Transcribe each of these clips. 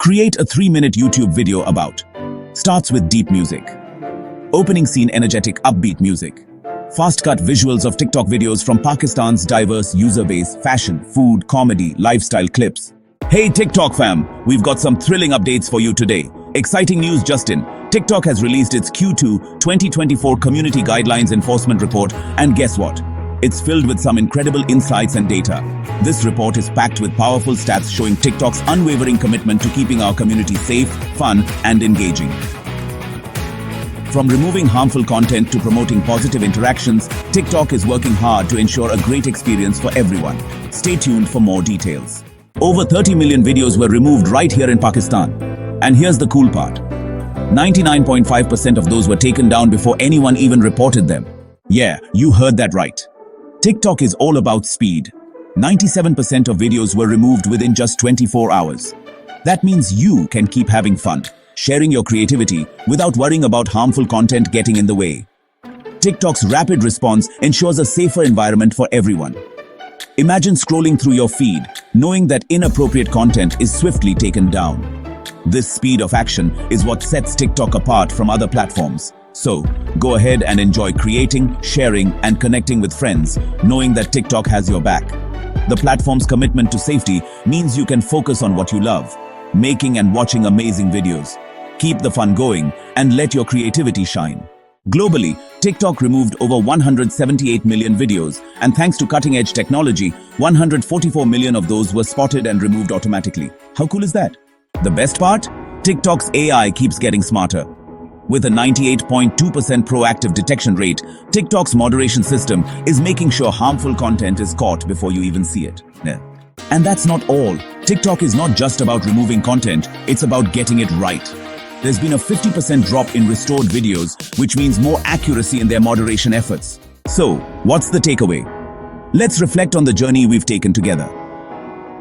Create a 3-minute YouTube video about. Starts with deep music. Opening scene energetic upbeat music. Fast cut visuals of TikTok videos from Pakistan's diverse user base, fashion, food, comedy, lifestyle clips. Hey TikTok fam, we've got some thrilling updates for you today. Exciting news just in. TikTok has released its Q2 2024 Community Guidelines Enforcement Report, and guess what? It's filled with some incredible insights and data. This report is packed with powerful stats showing TikTok's unwavering commitment to keeping our community safe, fun, and engaging. From removing harmful content to promoting positive interactions, TikTok is working hard to ensure a great experience for everyone. Stay tuned for more details. Over 30 million videos were removed right here in Pakistan. And here's the cool part. 99.5% of those were taken down before anyone even reported them. Yeah, you heard that right. TikTok is all about speed. 97% of videos were removed within just 24 hours. That means you can keep having fun, sharing your creativity without worrying about harmful content getting in the way. TikTok's rapid response ensures a safer environment for everyone. Imagine scrolling through your feed, knowing that inappropriate content is swiftly taken down. This speed of action is what sets TikTok apart from other platforms. So, go ahead and enjoy creating, sharing, and connecting with friends, knowing that TikTok has your back. The platform's commitment to safety means you can focus on what you love, making and watching amazing videos. Keep the fun going and let your creativity shine. Globally, TikTok removed over 178 million videos, and thanks to cutting-edge technology, 144 million of those were spotted and removed automatically. How cool is that? The best part? TikTok's AI keeps getting smarter. With a 98.2% proactive detection rate, TikTok's moderation system is making sure harmful content is caught before you even see it. And that's not all. TikTok is not just about removing content, it's about getting it right. There's been a 50% drop in restored videos, which means more accuracy in their moderation efforts. So, what's the takeaway? Let's reflect on the journey we've taken together.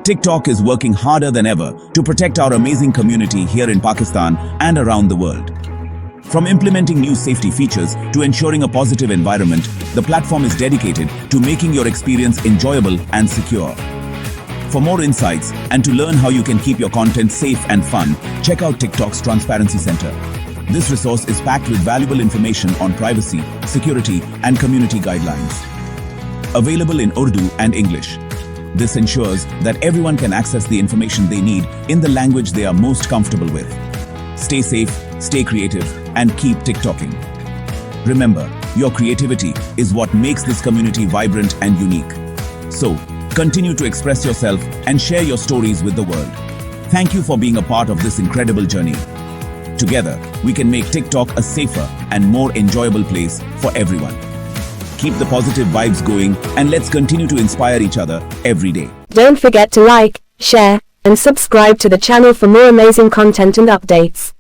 TikTok is working harder than ever to protect our amazing community here in Pakistan and around the world. From implementing new safety features to ensuring a positive environment, the platform is dedicated to making your experience enjoyable and secure. For more insights and to learn how you can keep your content safe and fun, check out TikTok's Transparency Center. This resource is packed with valuable information on privacy, security, and community guidelines. Available in Urdu and English. This ensures that everyone can access the information they need in the language they are most comfortable with. Stay safe, stay creative, and keep TikToking. Remember, your creativity is what makes this community vibrant and unique. So, continue to express yourself and share your stories with the world. Thank you for being a part of this incredible journey. Together, we can make TikTok a safer and more enjoyable place for everyone. Keep the positive vibes going and let's continue to inspire each other every day. Don't forget to like, share, and subscribe to the channel for more amazing content and updates.